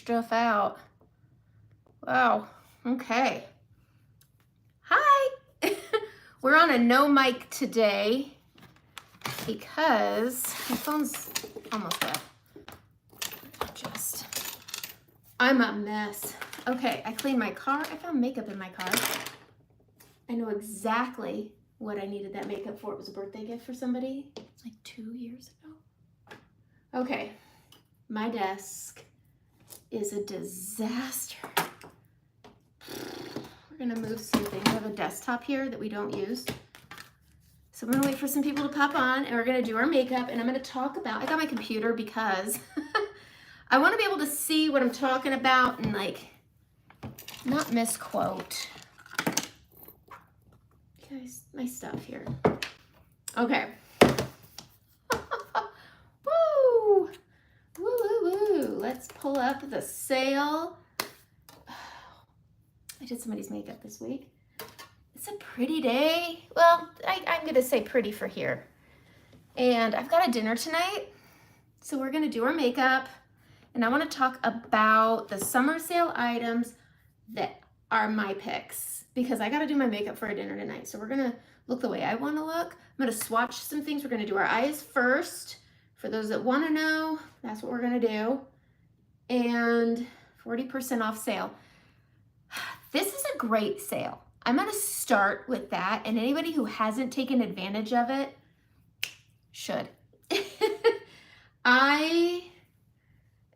stuff out. Wow, okay. Hi, we're on a no mic today because my phone's almost dead. I'm a mess. Okay, I cleaned my car. I found makeup in my car. I know exactly what I needed that makeup for. It was a birthday gift for somebody like 2 years ago. Okay, my desk is a disaster. We're gonna move something. We have a desktop here that we don't use. So we're gonna wait for some people to pop on and we're gonna do our makeup, and I'm gonna talk about, I got my computer because I wanna be able to see what I'm talking about and like not misquote. Guys, my stuff here. Okay. Woo! Woo, woo, woo. Let's pull up the sale. I did somebody's makeup this week. It's a pretty day. Well, I'm going to say pretty for here. And I've got a dinner tonight. So we're going to do our makeup. And I want to talk about the summer sale items that are my picks, because I got to do my makeup for a dinner tonight. So we're going to look the way I want to look. I'm going to swatch some things. We're going to do our eyes first. For those that want to know, that's what we're going to do. And 40% off sale. This is a great sale. I'm going to start with that, and anybody who hasn't taken advantage of it should. I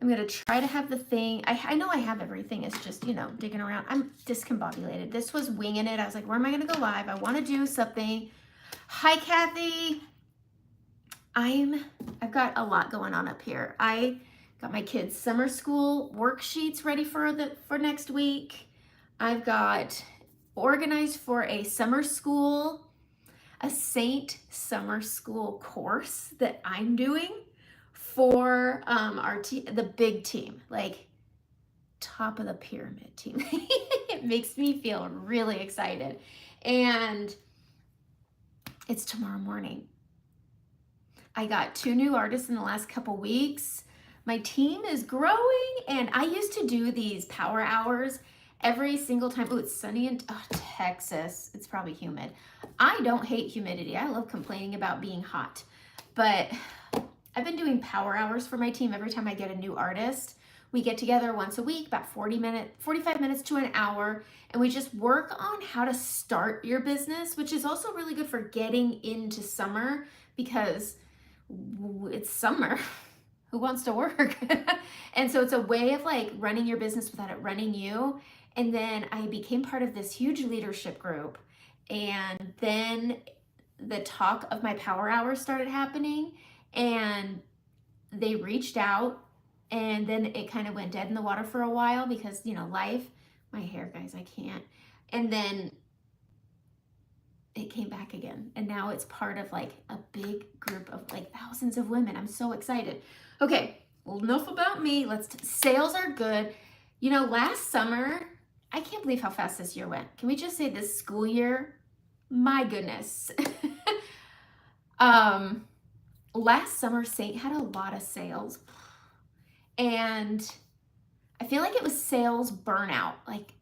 am going to try to have the thing. I know I have everything. It's just, you know, digging around. I'm discombobulated. This was winging it. I was like, where am I going to go live? I want to do something. Hi, Kathy. I've got a lot going on up here. I got my kids' summer school worksheets ready for next week. I've got organized for a summer school, a Saint summer school course that I'm doing for the big team, like top of the pyramid team. It makes me feel really excited. And it's tomorrow morning. I got 2 new artists in the last couple weeks. My team is growing, and I used to do these power hours every single time. Oh, it's sunny in Texas. It's probably humid. I don't hate humidity. I love complaining about being hot. But I've been doing power hours for my team every time I get a new artist. We get together once a week, about 45 minutes to an hour, and we just work on how to start your business, which is also really good for getting into summer because it's summer. Who wants to work? And so it's a way of like running your business without it running you. And then I became part of this huge leadership group. And then the talk of my power hours started happening, and they reached out, and then it kind of went dead in the water for a while because, you know, life, my hair, guys, I can't. And then it came back again. And now it's part of like a big group of like thousands of women. I'm so excited. Okay, well, enough about me. Sales are good. You know, last summer, I can't believe how fast this year went. Can we just say this school year? My goodness. Last summer, Saint had a lot of sales. And I feel like it was sales burnout. Like,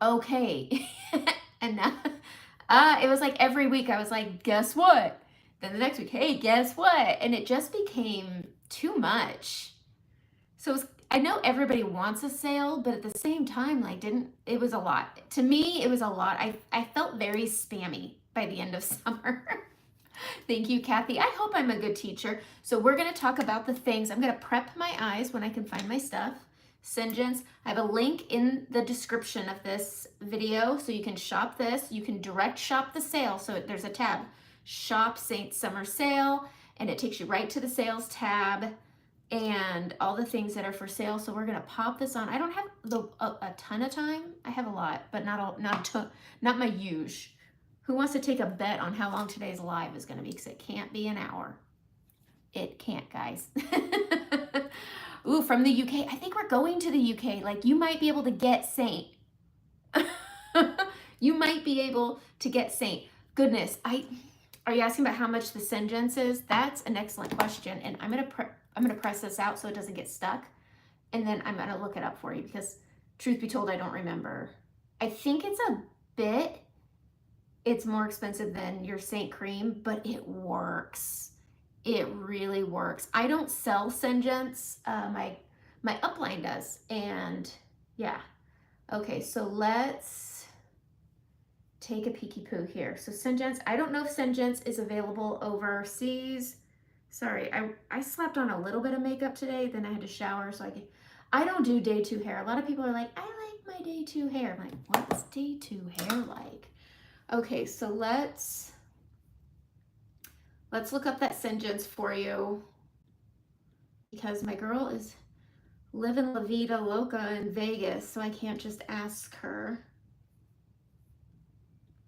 okay. And now, it was like every week I was like, guess what? Then the next week, hey, guess what? And it just became too much. So I know everybody wants a sale, but at the same time, like it was a lot. To me, it was a lot. I felt very spammy by the end of summer. Thank you, Kathy. I hope I'm a good teacher. So we're going to talk about the things. I'm going to prep my eyes when I can find my stuff. SEINTS. I have a link in the description of this video so you can shop this. You can direct shop the sale. So there's a tab, Shop Saint Summer Sale, and it takes you right to the sales tab and all the things that are for sale. So we're going to pop this on. I don't have a ton of time. I have a lot, but not my huge. Who wants to take a bet on how long today's live is going to be? Because it can't be an hour. It can't, guys. Ooh, from the UK. I think we're going to the UK. Like, you might be able to get Saint. You might be able to get Saint. Goodness, are you asking about how much the SEINTS is? That's an excellent question, and I'm gonna press this out so it doesn't get stuck. And then I'm gonna look it up for you because truth be told, I don't remember. I think it's a bit, it's more expensive than your Saint Cream, but it works. It really works. I don't sell SEINTS. My upline does. And yeah. Okay, so let's take a peeky poo here. So SEINTS, I don't know if SEINTS is available overseas. Sorry, I slapped on a little bit of makeup today, then I had to shower, so I don't do day 2 hair. A lot of people are like, I like my day 2 hair. I'm like, what's day 2 hair like? Okay, so let's look up that SEINTS for you because my girl is living La Vida Loca in Vegas, so I can't just ask her.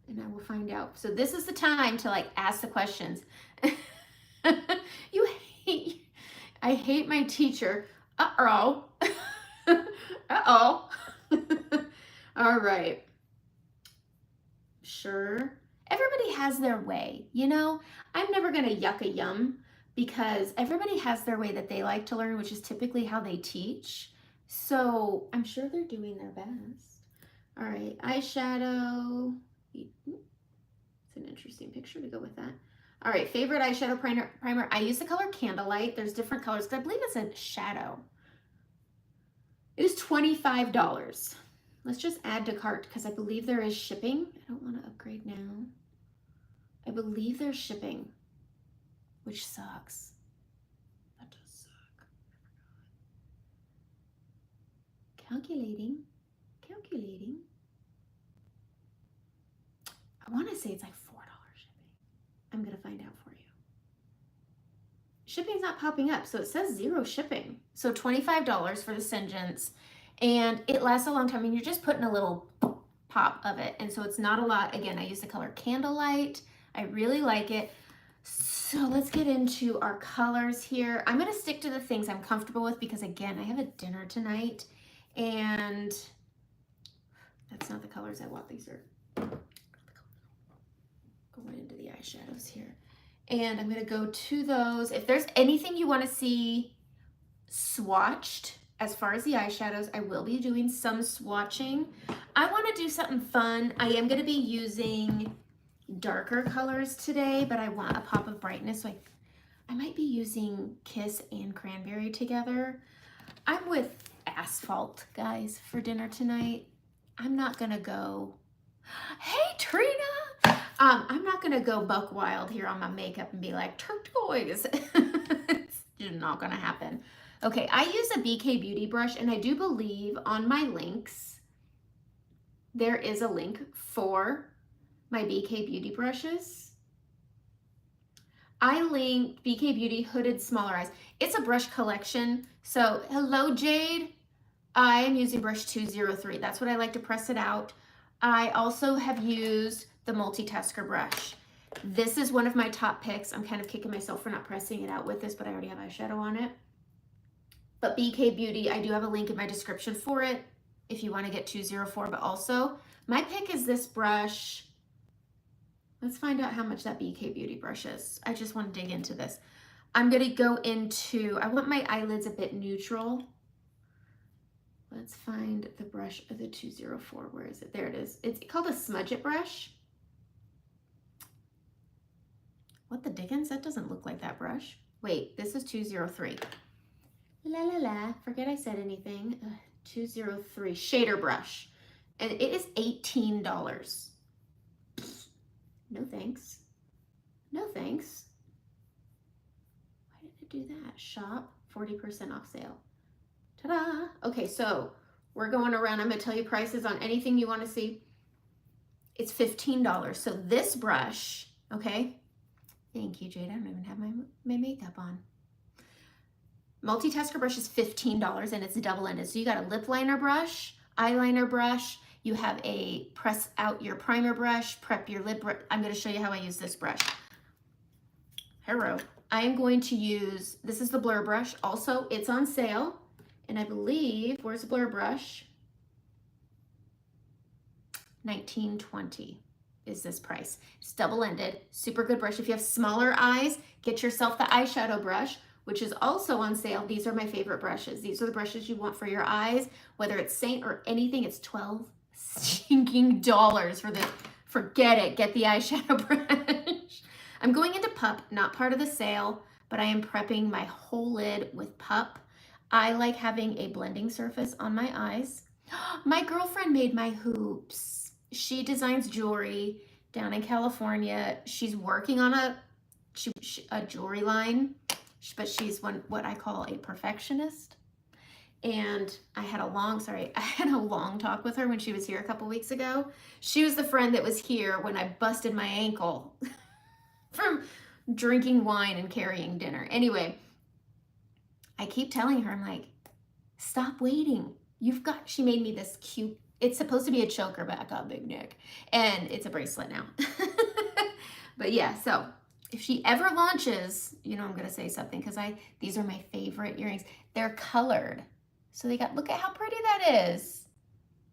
And I will find out. So this is the time to like ask the questions. I hate my teacher. Uh-oh. Uh-oh. All right. Sure. Everybody has their way, you know? I'm never going to yuck a yum because everybody has their way that they like to learn, which is typically how they teach. So I'm sure they're doing their best. All right, eyeshadow. It's an interesting picture to go with that. All right, favorite eyeshadow primer. I use the color Candlelight. There's different colors because I believe it's a shadow. It is $25. Let's just add to cart because I believe there is shipping. I don't want to upgrade now. I believe there's shipping, which sucks. That does suck. Calculating. I want to say it's like $4 shipping. I'm going to find out for you. Shipping's not popping up, so it says 0 shipping. So $25 for the SEINTS, and it lasts a long time, and you're just putting a little pop of it, and so it's not a lot. Again, I use the color Candlelight. I really like it. So let's get into our colors here. I'm going to stick to the things I'm comfortable with because, again, I have a dinner tonight, and that's not the colors I want. These are going into the eyeshadows here. And I'm going to go to those. If there's anything you want to see swatched as far as the eyeshadows, I will be doing some swatching. I want to do something fun. I am going to be using darker colors today, but I want a pop of brightness. So I might be using Kiss and Cranberry together. I'm with Asphalt, guys, for dinner tonight. I'm not going to go, hey, Trina. I'm not going to go buck wild here on my makeup and be like, turquoise. It's not going to happen. Okay, I use a BK Beauty brush, and I do believe on my links, there is a link for my BK Beauty brushes. I linked BK Beauty Hooded Smaller Eyes. It's a brush collection. So, hello, Jade. I am using brush 203. That's what I like to press it out. I also have used the multitasker brush. This is one of my top picks. I'm kind of kicking myself for not pressing it out with this, but I already have eyeshadow on it. But BK Beauty, I do have a link in my description for it if you want to get 204, but also my pick is this brush. Let's find out how much that BK Beauty brush is. I just want to dig into this. I'm going to go into, I want my eyelids a bit neutral. Let's find the brush of the 204. Where is it? There it is. It's called a Smudge It brush. What the dickens? That doesn't look like that brush. Wait, this is 203. La la la, forget I said anything. 203 shader brush. And it is $18. No thanks. No thanks. Why did it do that? Shop, 40% off sale. Ta-da! Okay, so we're going around. I'm going to tell you prices on anything you want to see. It's $15. So this brush, okay? Thank you, Jade. I don't even have my makeup on. Multitasker brush is $15 and it's double-ended. So you got a lip liner brush, eyeliner brush, you have a press out your primer brush, prep your lip brush. I'm going to show you how I use this brush. Hello. I am going to use, this is the blur brush. Also, it's on sale. And I believe, where's the blur brush? $19.20 is this price. It's double-ended, super good brush. If you have smaller eyes, get yourself the eyeshadow brush, which is also on sale. These are my favorite brushes. These are the brushes you want for your eyes, whether it's Saint or anything. It's 12 stinking dollars for this. Forget it. Get the eyeshadow brush. I'm going into Pup, not part of the sale, but I am prepping my whole lid with Pup. I like having a blending surface on my eyes. My girlfriend made my hoops. She designs jewelry down in California. She's working on a jewelry line, but she's what I call a perfectionist. And I had a long talk with her when she was here a couple weeks ago. She was the friend that was here when I busted my ankle from drinking wine and carrying dinner. Anyway, I keep telling her, I'm like, stop waiting. She made me this cute, it's supposed to be a choker, but I got big neck. And it's a bracelet now. But yeah, so if she ever launches, you know I'm gonna say something, because these are my favorite earrings. They're colored. So look at how pretty that is.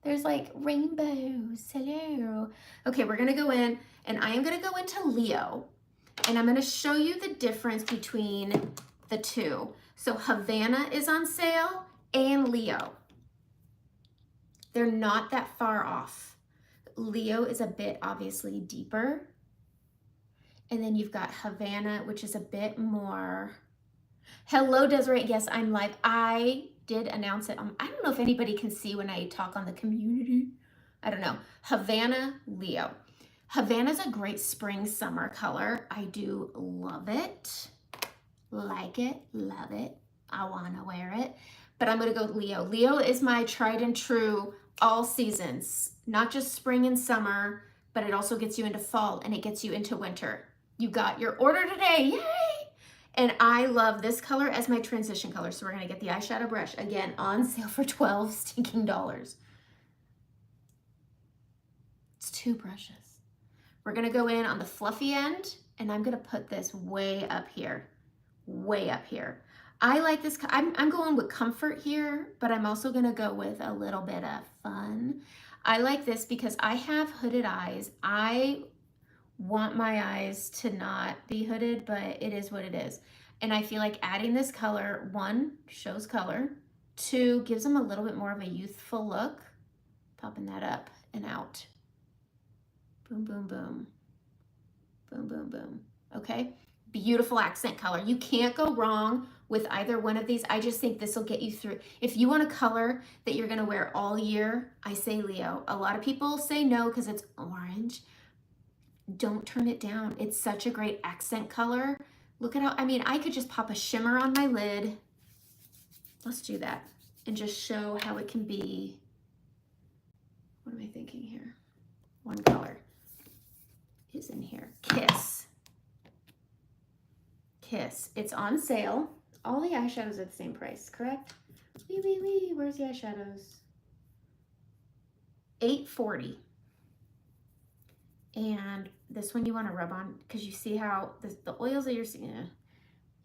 There's like rainbows, hello. Okay, we're gonna go in, and I am gonna go into Leo, and I'm gonna show you the difference between the two. So Havana is on sale and Leo. They're not that far off. Leo is a bit obviously deeper. And then you've got Havana, which is a bit more. Hello, Desiree. Yes, I'm live. I did announce it. I don't know if anybody can see when I talk on the community. I don't know. Havana, Leo. Havana's a great spring, summer color. I do love it. Like it, love it. I want to wear it. But I'm going to go Leo. Leo is my tried and true all seasons, not just spring and summer, but it also gets you into fall and it gets you into winter. You got your order today. Yay! And I love this color as my transition color. So we're going to get the eyeshadow brush again on sale for 12 stinking dollars. It's 2 brushes. We're going to go in on the fluffy end, and I'm going to put this way up here. Way up here. I like this. I'm going with comfort here, but I'm also going to go with a little bit of fun. I like this because I have hooded eyes. I want my eyes to not be hooded, but it is what it is. And I feel like adding this color, 1, shows color, 2, gives them a little bit more of a youthful look. Popping that up and out. Boom, boom, boom. Boom, boom, boom. Okay. Beautiful accent color. You can't go wrong with either one of these. I just think this will get you through. If you want a color that you're going to wear all year, I say Leo. A lot of people say no because it's orange. Don't turn it down. It's such a great accent color. Look at how, I could just pop a shimmer on my lid. Let's do that and just show how it can be. What am I thinking here? One color is in here. Kiss. Kiss. It's on sale. All the eyeshadows are the same price, correct? Wee. Where's the eyeshadows? $8.40. And this one you want to rub on because you see how the oils that you're seeing.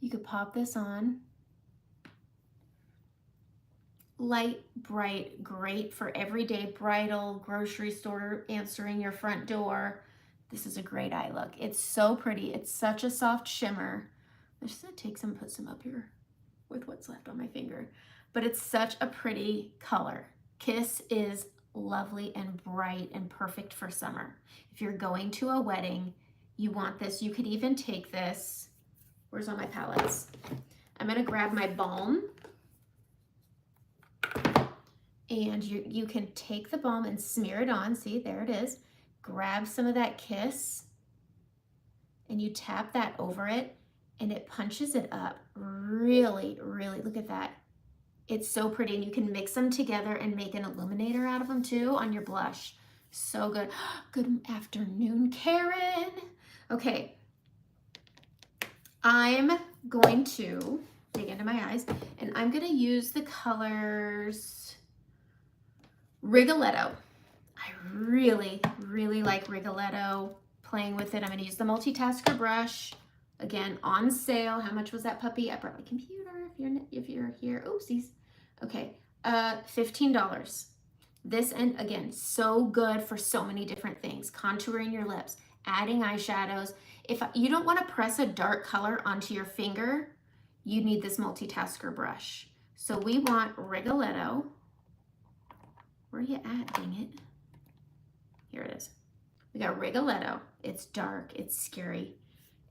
You could pop this on. Light, bright, great for everyday bridal, grocery store, answering your front door. This is a great eye look. It's so pretty. It's such a soft shimmer. I'm just gonna take some and put some up here with what's left on my finger. But it's such a pretty color. Kiss is lovely and bright and perfect for summer. If you're going to a wedding, you want this. You could even take this. Where's all my palettes? I'm gonna grab my balm. And you can take the balm and smear it on. See, there it is. Grab some of that Kiss and you tap that over it and it punches it up really, really. Look at that. It's so pretty, and you can mix them together and make an illuminator out of them too on your blush. So good. Good afternoon, Karen. Okay, I'm going to dig into my eyes, and I'm going to use the colors Rigoletto. I really, really like Rigoletto. Playing with it. I'm going to use the multitasker brush. Again, on sale. How much was that puppy? I brought my computer if you're here. Oopsies. Okay, $15. This, and again, so good for so many different things. Contouring your lips, adding eyeshadows. If you don't want to press a dark color onto your finger, you need this multitasker brush. So we want Rigoletto. Where are you at, dang it? Here it is. We got Rigoletto. It's dark, it's scary.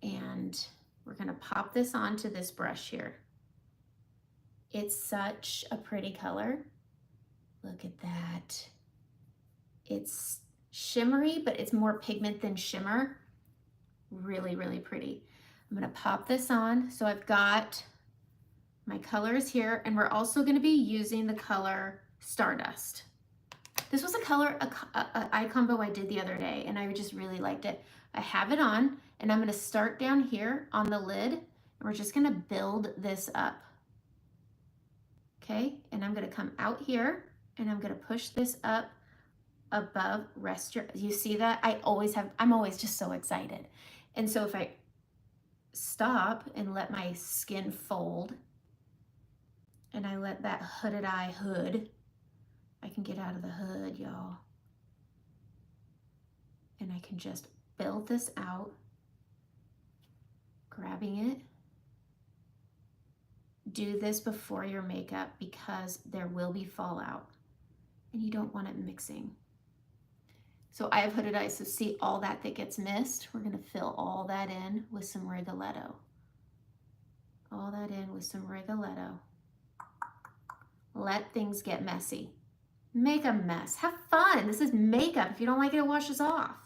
And we're gonna pop this onto this brush here. It's such a pretty color. Look at that. It's shimmery, but it's more pigment than shimmer. Really, really pretty. I'm gonna pop this on. So I've got my colors here, and we're also gonna be using the color Stardust. This was a eye combo I did the other day, and I just really liked it. I have it on, and I'm gonna start down here on the lid, and we're just gonna build this up. Okay, and I'm gonna come out here, and I'm gonna push this up above you see that? I'm always just so excited. And so if I stop and let my skin fold, and I let that hooded eye hood, I can get out of the hood, y'all. And I can just build this out, grabbing it. Do this before your makeup because there will be fallout and you don't want it mixing. So I have hooded eyes, so see all that gets missed? We're gonna fill all that in with some Rigoletto. All that in with some Rigoletto. Let things get messy. Make a mess, have fun. This is makeup. If you don't like it, it washes off.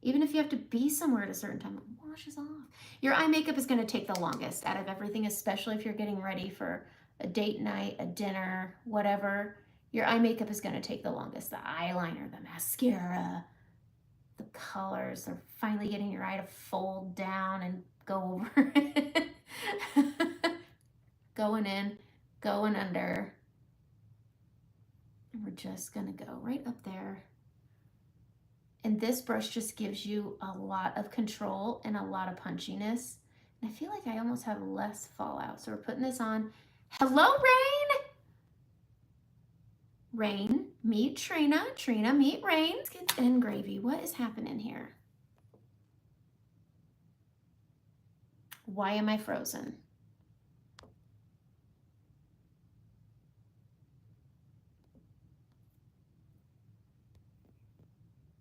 Even if you have to be somewhere at a certain time, it washes off. Your eye makeup is gonna take the longest out of everything, especially if you're getting ready for a date night, a dinner, whatever. Your eye makeup is gonna take the longest. The eyeliner, the mascara, the colors, they're finally getting your eye to fold down and go over it. Going in, going under. And we're just gonna go right up there. And this brush just gives you a lot of control and a lot of punchiness. And I feel like I almost have less fallout. So we're putting this on. Hello, Rain! Rain, meet Trina. Trina, meet Rain. Let's get in gravy. What is happening here? Why am I frozen?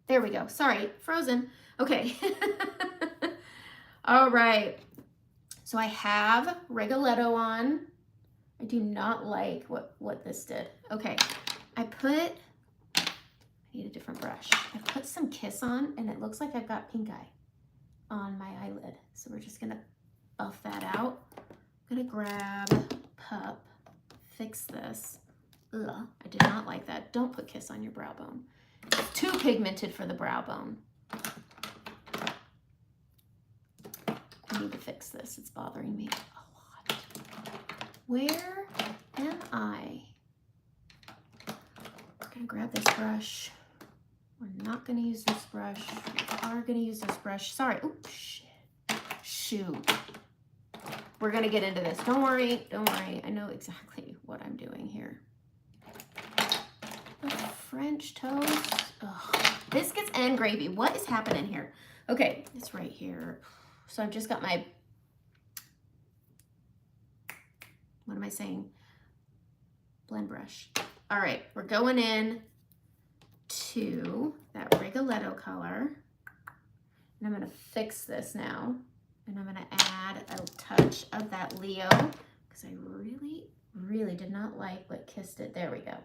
There we go. Sorry, frozen. Okay. All right. So I have Rigoletto on. I do not like what this did. Okay. I need a different brush. I put some Kiss on, and it looks like I've got pink eye on my eyelid. So we're just gonna buff that out. I'm gonna grab Pup, fix this. Ugh, I did not like that. Don't put Kiss on your brow bone. It's too pigmented for the brow bone. I need to fix this. It's bothering me a lot. Where am I? I'm gonna grab this brush. We're not gonna use this brush. We are gonna use this brush. Sorry. Oh, shit. Shoot. We're gonna get into this. Don't worry. Don't worry. I know exactly what I'm doing here. The French toast. Ugh. Biscuits and gravy. What is happening here? Okay, it's right here. So I've just got my, what am I saying? Blend brush. All right, we're going in to that Rigoletto color. And I'm gonna fix this now. And I'm gonna add a touch of that Leo because I really did not like what Kiss did. There we go.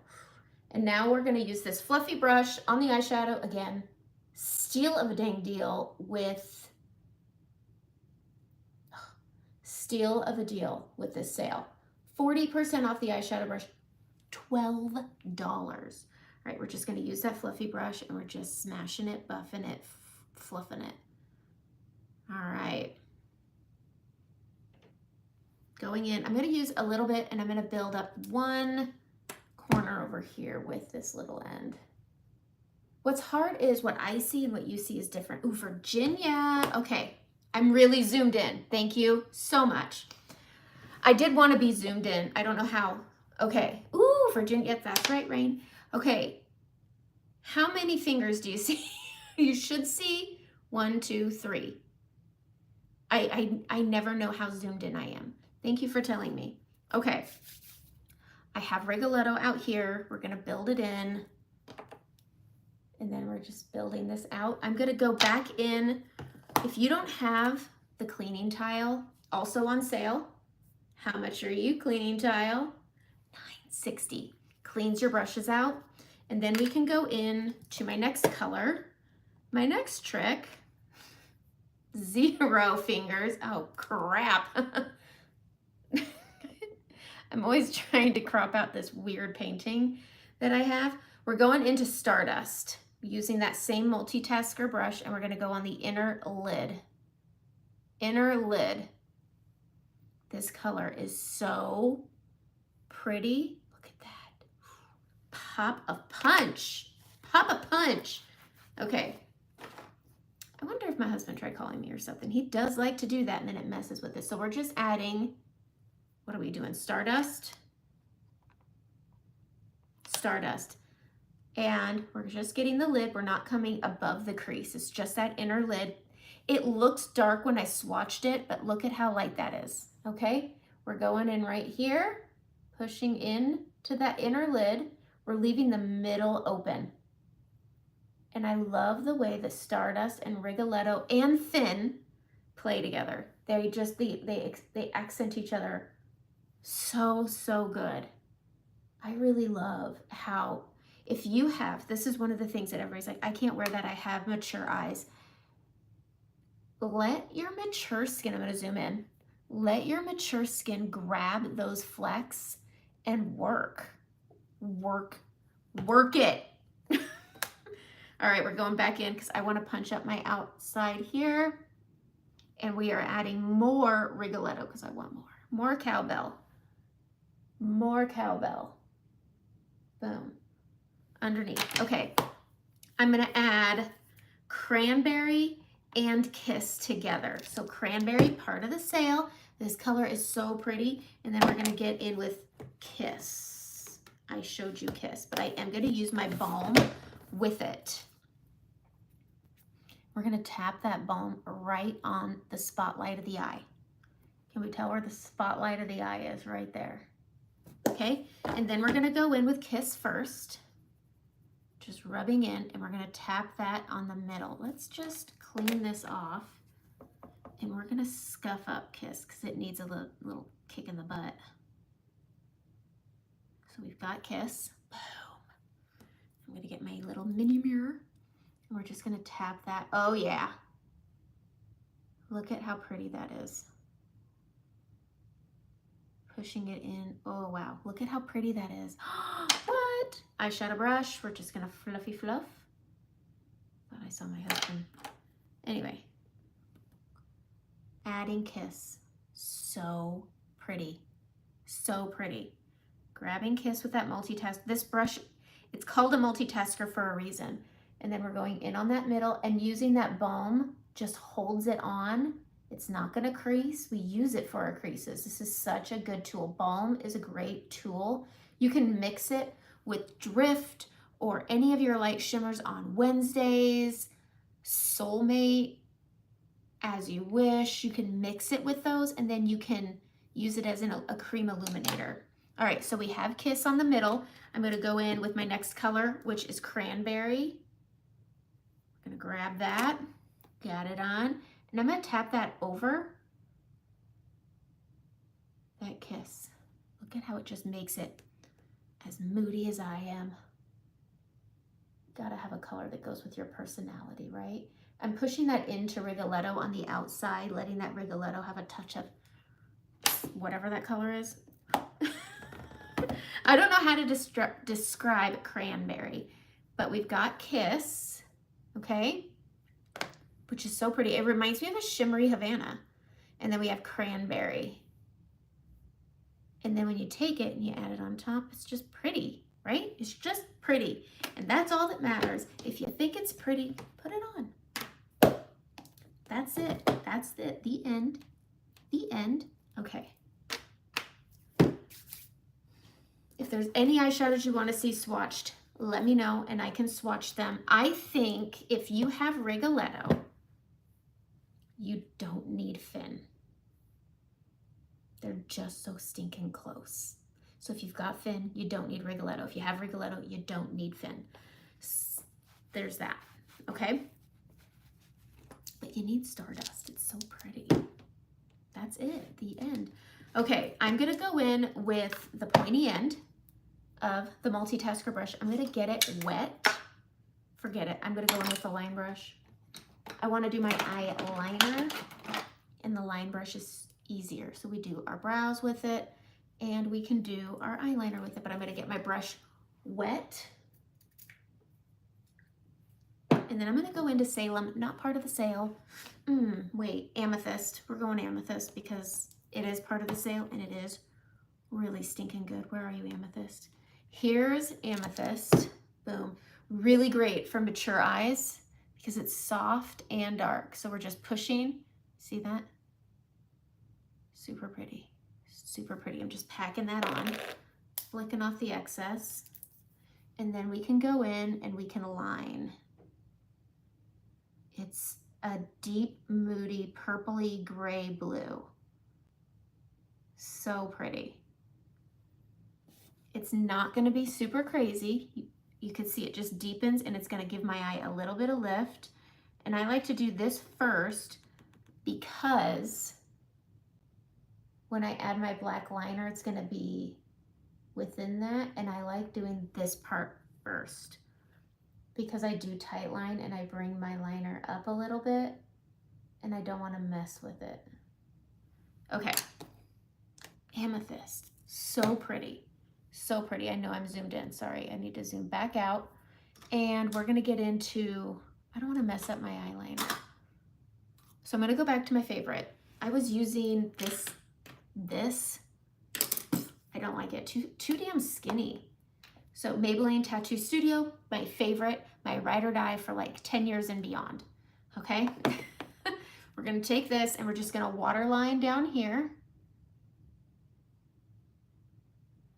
And now we're gonna use this fluffy brush on the eyeshadow. Again, steal of a dang deal with, this sale. 40% off the eyeshadow brush, $12. All right, we're just gonna use that fluffy brush and we're just smashing it, buffing it, fluffing it. All right. Going in, I'm gonna use a little bit and I'm gonna build up one corner over here with this little end. What's hard is what I see and what you see is different. Ooh, Virginia. Okay, I'm really zoomed in. Thank you so much. I did want to be zoomed in. I don't know how. Okay. Ooh, Virginia. That's right, Rain. Okay. How many fingers do you see? You should see 1, 2, 3. I never know how zoomed in I am. Thank you for telling me. Okay. I have Rigoletto out here. We're gonna build it in. And then we're just building this out. I'm gonna go back in. If you don't have the cleaning tile, also on sale, how much are you, cleaning tile? $9.60. Cleans your brushes out. And then we can go in to my next color. My next trick, 0 fingers. Oh, crap. I'm always trying to crop out this weird painting that I have. We're going into Stardust using that same multitasker brush, and we're gonna go on the inner lid. Inner lid. This color is so pretty. Look at that. Pop a punch. Pop a punch. Okay. I wonder if my husband tried calling me or something. He does like to do that, and then it messes with it. So we're just adding, what are we doing? Stardust. Stardust. And we're just getting the lid. We're not coming above the crease. It's just that inner lid. It looks dark when I swatched it, but look at how light that is, okay? We're going in right here, pushing in to that inner lid. We're leaving the middle open. And I love the way the Stardust and Rigoletto and Thin play together. They just, they accent each other so, so good. I really love how, if you have, this is one of the things that everybody's like, I can't wear that, I have mature eyes. Let your mature skin, I'm gonna zoom in, let your mature skin grab those flecks and work it. All right, we're going back in because I want to punch up my outside here. And we are adding more Rigoletto because I want more. More cowbell. More cowbell. Boom. Underneath. Okay. I'm going to add Cranberry and Kiss together. So Cranberry, part of the sale. This color is so pretty. And then we're going to get in with Kiss. I showed you Kiss, but I am going to use my balm with it. We're going to tap that balm right on the spotlight of the eye. Can we tell where the spotlight of the eye is? Right there. Okay, and then we're going to go in with Kiss first. Just rubbing in, and we're going to tap that on the middle. Let's just clean this off, and we're going to scuff up Kiss because it needs a little kick in the butt. So we've got Kiss. Boom. I'm going to get my little mini mirror. And we're just going to tap that. Oh, yeah. Look at how pretty that is. Pushing it in. Oh, wow. Look at how pretty that is. What? Eyeshadow brush. We're just going to fluffy fluff. Thought I saw my husband. Anyway. Adding Kiss. So pretty. So pretty. Grabbing Kiss with that multitask. This brush, it's called a multitasker for a reason. And then we're going in on that middle and using that balm just holds it on. It's not gonna crease. We use it for our creases. This is such a good tool. Balm is a great tool. You can mix it with Drift or any of your light shimmers on Wednesdays, Soulmate, as you wish. You can mix it with those and then you can use it as a cream illuminator. All right, so we have Kiss on the middle. I'm gonna go in with my next color, which is Cranberry. I'm gonna grab that, got it on, and I'm gonna tap that over that Kiss. Look at how it just makes it as moody as I am. Gotta have a color that goes with your personality, right? I'm pushing that into Rigoletto on the outside, letting that Rigoletto have a touch of whatever that color is. I don't know how to describe Cranberry, but we've got Kiss. Okay, which is so pretty. It reminds me of a shimmery Havana. And then we have Cranberry. And then when you take it and you add it on top, it's just pretty, right? It's just pretty. And that's all that matters. If you think it's pretty, put it on. That's it. That's it. The end. The end. Okay. If there's any eyeshadows you want to see swatched, let me know and I can swatch them. I think if you have Rigoletto, you don't need Fin. They're just so stinking close. So if you've got Fin, you don't need Rigoletto. If you have Rigoletto, you don't need Fin. There's that, okay? But you need Stardust. It's so pretty. That's it, the end. Okay, I'm gonna go in with the pointy end of the multitasker brush. I'm gonna get it wet. Forget it, I'm gonna go in with the line brush. I wanna do my eyeliner, and the line brush is easier. So we do our brows with it, and we can do our eyeliner with it, but I'm gonna get my brush wet. And then I'm gonna go into Salem, not part of the sale. Wait, Amethyst. We're going Amethyst because it is part of the sale and it is really stinking good. Where are you, Amethyst? Here's Amethyst. Boom. Really great for mature eyes because it's soft and dark. So we're just pushing. See that? Super pretty. Super pretty. I'm just packing that on, flicking off the excess. And then we can go in and we can line. It's a deep, moody, purpley gray blue. So pretty. It's not gonna be super crazy. You can see it just deepens and it's gonna give my eye a little bit of lift. And I like to do this first because when I add my black liner, it's gonna be within that. And I like doing this part first, because I do tight line and I bring my liner up a little bit and I don't want to mess with it. Okay, Amethyst, so pretty, so pretty. I know I'm zoomed in, sorry, I need to zoom back out. And we're gonna get into, I don't want to mess up my eyeliner. So I'm gonna go back to my favorite. I was using this, I don't like it, too damn skinny. So Maybelline Tattoo Studio, my favorite, my ride or die for like 10 years and beyond, okay? We're gonna take this and we're just gonna waterline down here.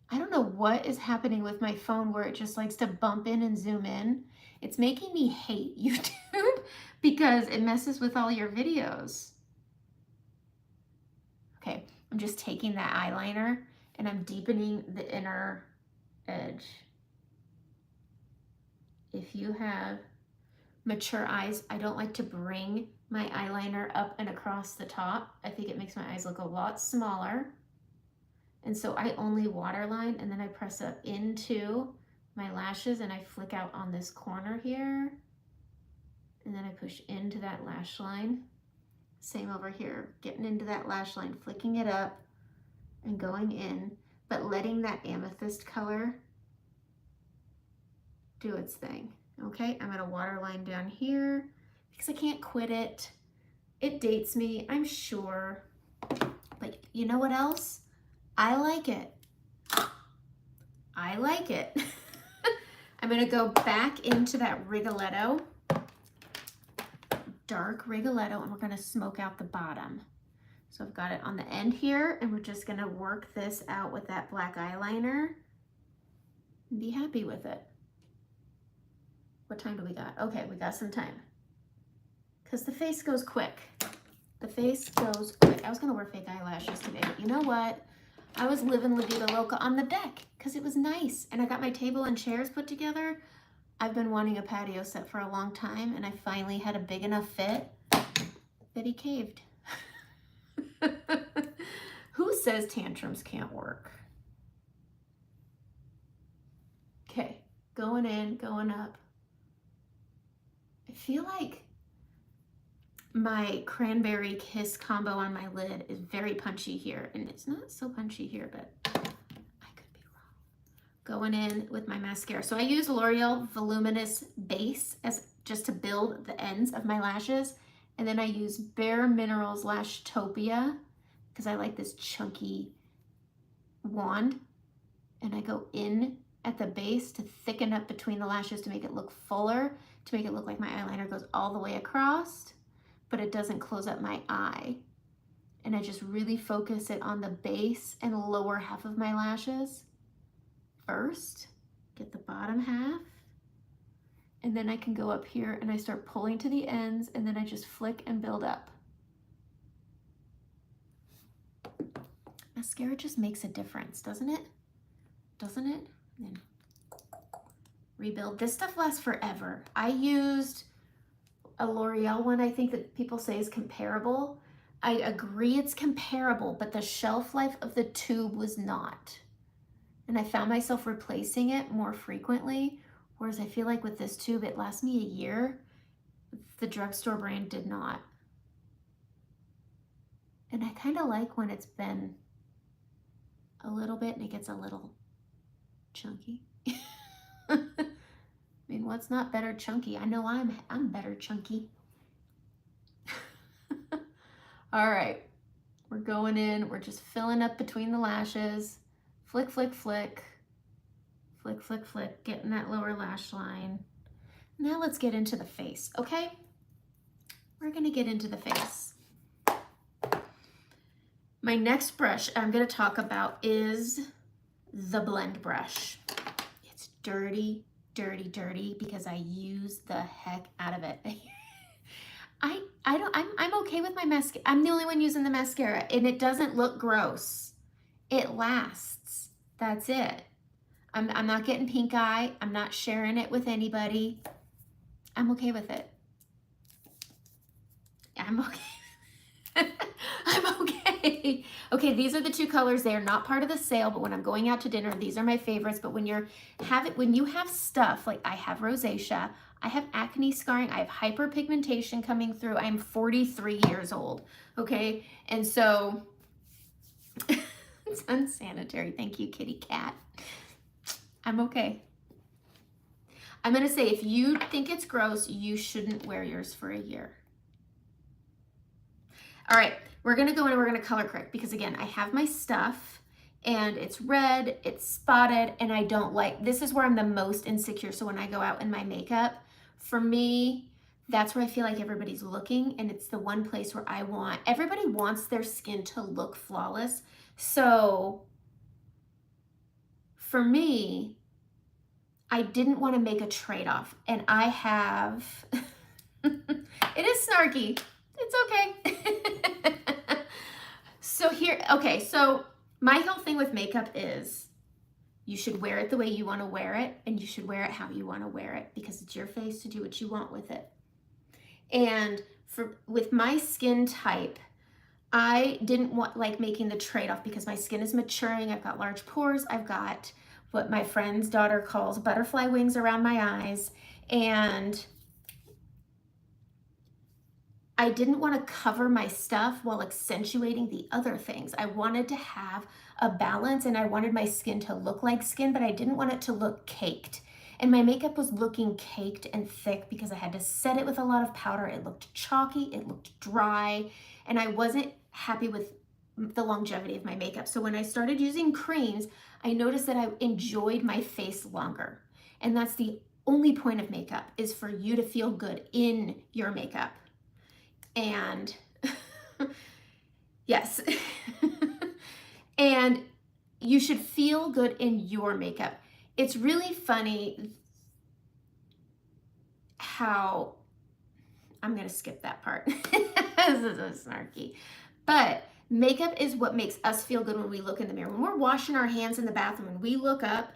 I don't know what is happening with my phone where it just likes to bump in and zoom in. It's making me hate YouTube because it messes with all your videos. Okay, I'm just taking that eyeliner and I'm deepening the inner edge. If you have mature eyes, I don't like to bring my eyeliner up and across the top. I think it makes my eyes look a lot smaller. And so I only waterline and then I press up into my lashes and I flick out on this corner here. And then I push into that lash line. Same over here, getting into that lash line, flicking it up and going in, but letting that amethyst color do its thing. Okay, I'm gonna waterline down here because I can't quit it. It dates me, I'm sure. But you know what else? I like it. I like it. I'm gonna go back into that Rigoletto, dark Rigoletto, and we're gonna smoke out the bottom. So I've got it on the end here, and we're just gonna work this out with that black eyeliner and be happy with it. What time do we got? Okay, we got some time. Because the face goes quick. The face goes quick. I was gonna wear fake eyelashes today, but you know what? I was living La Vida Loca on the deck because it was nice. And I got my table and chairs put together. I've been wanting a patio set for a long time, and I finally had a big enough fit that he caved. Who says tantrums can't work? Okay, going in, going up. I feel like my cranberry kiss combo on my lid is very punchy here, and it's not so punchy here, but I could be wrong. Going in with my mascara. So I use L'Oreal Voluminous Base as just to build the ends of my lashes, and then I use Bare Minerals Lashtopia because I like this chunky wand, and I go in at the base to thicken up between the lashes to make it look fuller, to make it look like my eyeliner goes all the way across, but it doesn't close up my eye. And I just really focus it on the base and lower half of my lashes first, get the bottom half, and then I can go up here and I start pulling to the ends, and then I just flick and build up. mascara just makes a difference, doesn't it? Doesn't it? And then rebuild. This stuff lasts forever. I used a L'Oreal one I think that people say is comparable. I agree it's comparable, but the shelf life of the tube was not. And I found myself replacing it more frequently, whereas I feel like with this tube, it lasts me a year. The drugstore brand did not. And I kind of like when it's been a little bit and it gets a little chunky. I mean, what's not better chunky? I know I'm better chunky. All right, we're going in. We're just filling up between the lashes. Flick, flick, flick. Flick, flick, flick. Getting that lower lash line. Now let's get into the face, okay? We're gonna get into the face. My next brush I'm gonna talk about is the blend brush. It's dirty, dirty, dirty because I use the heck out of it. I'm okay with my mascara. I'm the only one using the mascara and it doesn't look gross. It lasts. That's it. I'm not getting pink eye. I'm not sharing it with anybody. I'm okay with it. I'm okay. I'm okay. Okay, these are the two colors. They are not part of the sale, but when I'm going out to dinner, these are my favorites. But when you have stuff, like I have rosacea, I have acne scarring, I have hyperpigmentation coming through. I'm 43 years old, okay? And so, it's unsanitary. Thank you, kitty cat. I'm okay. I'm gonna say, if you think it's gross, you shouldn't wear yours for a year. All right, we're gonna go in and we're gonna color correct because again, I have my stuff and it's red, it's spotted, and I don't like, this is where I'm the most insecure. So when I go out in my makeup, for me, that's where I feel like everybody's looking, and it's the one place where everybody wants their skin to look flawless. So for me, I didn't want to make a trade-off, and I have, it is snarky. It's okay. So here, okay, so my whole thing with makeup is you should wear it the way you want to wear it, and you should wear it how you want to wear it because it's your face to do what you want with it. And with my skin type, I didn't want making the trade-off because my skin is maturing. I've got large pores. I've got what my friend's daughter calls butterfly wings around my eyes. And I didn't want to cover my stuff while accentuating the other things. I wanted to have a balance and I wanted my skin to look like skin, but I didn't want it to look caked. And my makeup was looking caked and thick because I had to set it with a lot of powder. It looked chalky, it looked dry, and I wasn't happy with the longevity of my makeup. So when I started using creams, I noticed that I enjoyed my face longer. And that's the only point of makeup, is for you to feel good in your makeup. And yes, and you should feel good in your makeup. It's really funny how, I'm gonna skip that part. This is so snarky. But makeup is what makes us feel good when we look in the mirror. When we're washing our hands in the bathroom and we look up,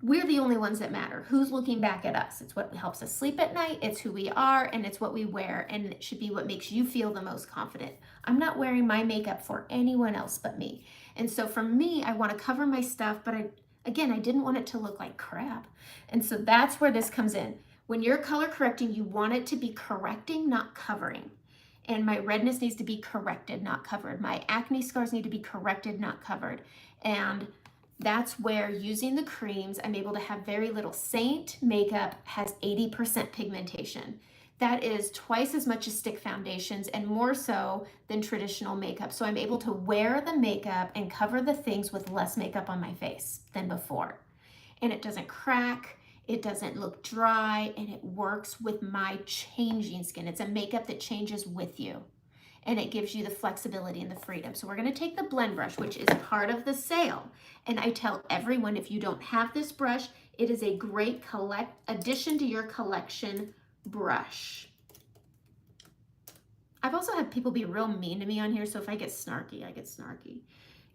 we're the only ones that matter. Who's looking back at us? It's what helps us sleep at night. It's who we are, and it's what we wear, and it should be what makes you feel the most confident. I'm not wearing my makeup for anyone else but me. And so for me, I want to cover my stuff, but I didn't want it to look like crap. And so that's where this comes in. When you're color correcting, you want it to be correcting, not covering. And my redness needs to be corrected, not covered. My acne scars need to be corrected, not covered. And that's where using the creams, I'm able to have very little. Saint makeup has 80% pigmentation. That is twice as much as stick foundations and more so than traditional makeup. So I'm able to wear the makeup and cover the things with less makeup on my face than before. And it doesn't crack, it doesn't look dry, and it works with my changing skin. It's a makeup that changes with you. And it gives you the flexibility and the freedom. So we're gonna take the blend brush, which is part of the sale. And I tell everyone, if you don't have this brush, it is a great addition to your collection brush. I've also had people be real mean to me on here, so if I get snarky, I get snarky.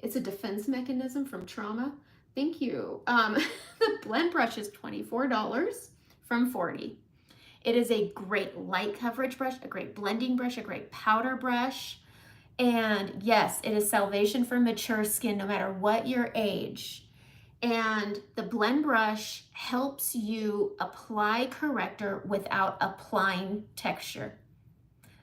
It's a defense mechanism from trauma. Thank you. The blend brush is $24 from $40. It is a great light coverage brush, a great blending brush, a great powder brush. And yes, it is salvation for mature skin, no matter what your age. And the blend brush helps you apply corrector without applying texture.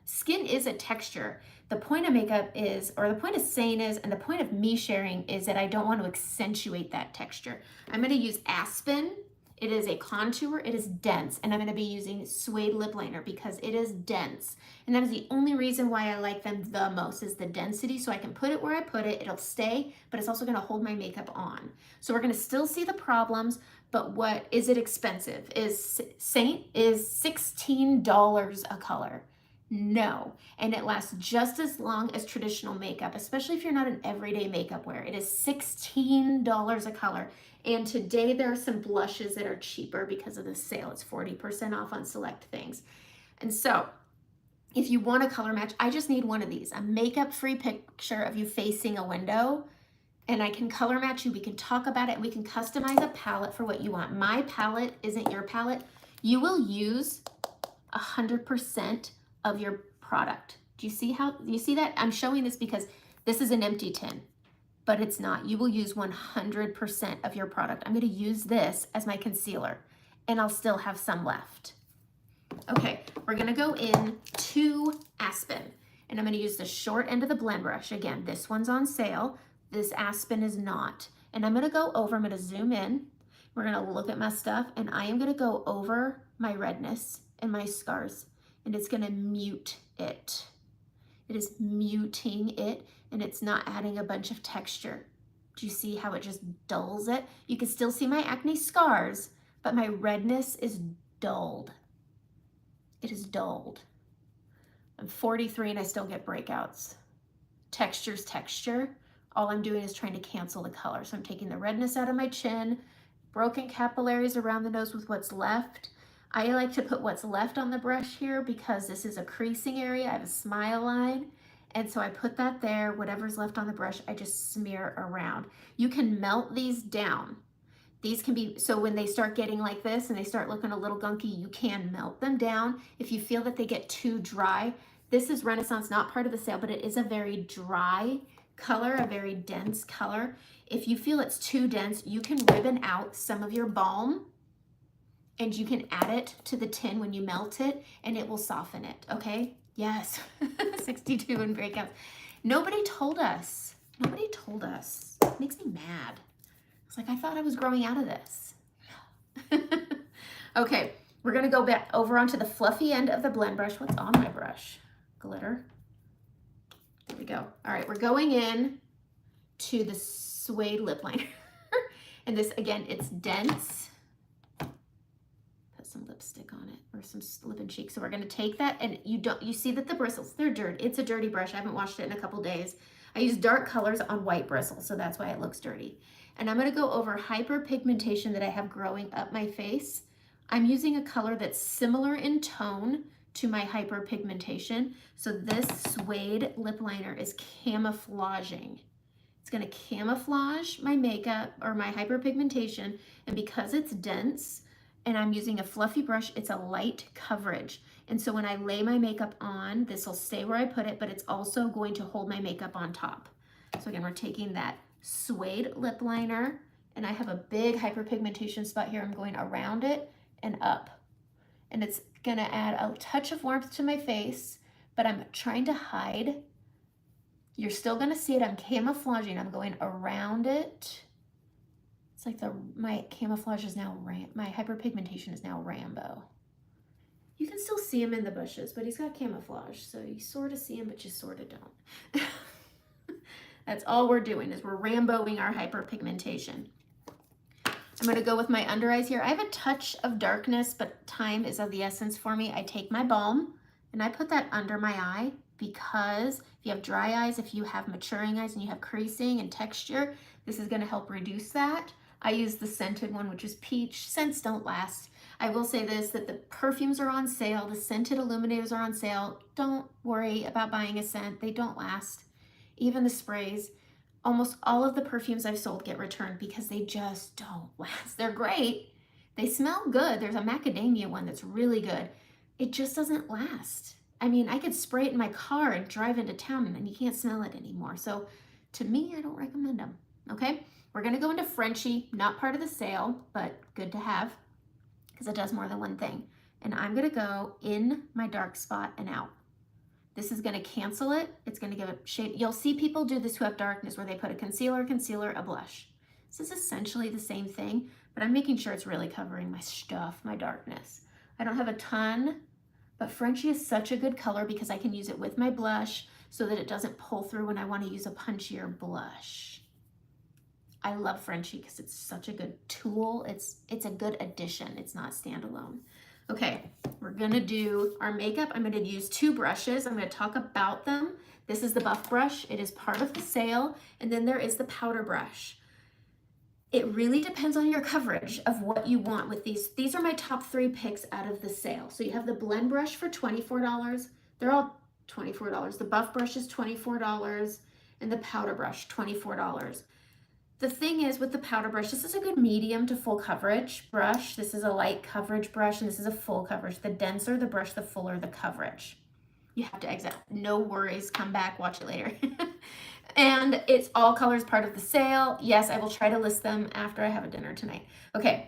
Skin is a texture. The point of makeup is, or the point of saying is, and the point of me sharing is that I don't want to accentuate that texture. I'm going to use Aspen. It is a contour, it is dense, and I'm going to be using Suede Lip Liner because it is dense. And that is the only reason why I like them the most, is the density. So I can put it where I put it, it'll stay, but it's also going to hold my makeup on. So we're going to still see the problems, but what is it expensive? Is Saint is $16 a color? No, and it lasts just as long as traditional makeup, especially if you're not an everyday makeup wearer. It is $16 a color. And today there are some blushes that are cheaper because of the sale. It's 40% off on select things. And so if you want a color match, I just need one of these, a makeup-free picture of you facing a window, and I can color match you. We can talk about it, and we can customize a palette for what you want. My palette isn't your palette. You will use 100% of your product. Do you see how, you see that? I'm showing this because this is an empty tin, but it's not. You will use 100% of your product. I'm going to use this as my concealer, and I'll still have some left. Okay, we're going to go in to Aspen, and I'm going to use the short end of the blend brush. Again, this one's on sale. This Aspen is not. And I'm going to go over, I'm going to zoom in. We're going to look at my stuff, and I am going to go over my redness and my scars, and it's going to mute it. It is muting it, and it's not adding a bunch of texture. Do you see how it just dulls it? You can still see my acne scars, but my redness is dulled. It is dulled. I'm 43 and I still get breakouts. Texture's texture. All I'm doing is trying to cancel the color. So I'm taking the redness out of my chin, broken capillaries around the nose with what's left. I like to put what's left on the brush here because this is a creasing area. I have a smile line. And so I put that there. Whatever's left on the brush, I just smear around. You can melt these down. These can be, so when they start getting like this and they start looking a little gunky, you can melt them down. If you feel that they get too dry, this is Renaissance, not part of the sale, but it is a very dry color, a very dense color. If you feel it's too dense, you can ribbon out some of your balm and you can add it to the tin when you melt it and it will soften it, okay? Yes, 62 in breakouts. Nobody told us. Nobody told us. It makes me mad. It's like, I thought I was growing out of this. Okay, we're gonna go back over onto the fluffy end of the blend brush. What's on my brush? Glitter. There we go. All right, we're going in to the Suede Lip Liner. And this, again, it's dense. Put some lipstick on it or some lip and cheek. So we're gonna take that, and you see that the bristles, they're dirty. It's a dirty brush. I haven't washed it in a couple days. I use dark colors on white bristles, so that's why it looks dirty. And I'm gonna go over hyperpigmentation that I have growing up my face. I'm using a color that's similar in tone to my hyperpigmentation. So this Suede Lip Liner is camouflaging. It's gonna camouflage my makeup or my hyperpigmentation, and because it's dense and I'm using a fluffy brush, it's a light coverage. And so when I lay my makeup on, this will stay where I put it, but it's also going to hold my makeup on top. So again, we're taking that Suede Lip Liner, and I have a big hyperpigmentation spot here. I'm going around it and up. And it's gonna add a touch of warmth to my face, but I'm trying to hide. You're still gonna see it, I'm camouflaging. I'm going around it. It's like my camouflage is now, my hyperpigmentation is now Rambo. You can still see him in the bushes, but he's got camouflage. So you sort of see him, but you sort of don't. That's all we're doing, is we're Ramboing our hyperpigmentation. I'm gonna go with my under eyes here. I have a touch of darkness, but time is of the essence for me. I take my balm and I put that under my eye because if you have dry eyes, if you have maturing eyes and you have creasing and texture, this is gonna help reduce that. I use the scented one, which is peach. Scents don't last. I will say this, that the perfumes are on sale. The scented illuminators are on sale. Don't worry about buying a scent. They don't last. Even the sprays. Almost all of the perfumes I've sold get returned because they just don't last. They're great. They smell good. There's a macadamia one that's really good. It just doesn't last. I mean, I could spray it in my car and drive into town and you can't smell it anymore. So to me, I don't recommend them. Okay, we're gonna go into Frenchie, not part of the sale, but good to have because it does more than one thing. And I'm gonna go in my dark spot and out. This is gonna cancel it. It's gonna give it shade. You'll see people do this who have darkness where they put a concealer, a blush. This is essentially the same thing, but I'm making sure it's really covering my stuff, my darkness. I don't have a ton, but Frenchie is such a good color because I can use it with my blush so that it doesn't pull through when I wanna use a punchier blush. I love Frenchie because it's such a good tool. It's a good addition. It's not standalone. Okay, we're gonna do our makeup. I'm gonna use 2 brushes. I'm gonna talk about them. This is the buff brush. It is part of the sale. And then there is the powder brush. It really depends on your coverage of what you want with these. These are my top 3 picks out of the sale. So you have the blend brush for $24. They're all $24. The buff brush is $24 and the powder brush, $24. The thing is with the powder brush, this is a good medium to full coverage brush. This is a light coverage brush and this is a full coverage. The denser the brush, the fuller the coverage. You have to exit. No worries, come back, watch it later. And it's all colors part of the sale. Yes, I will try to list them after I have a dinner tonight. Okay.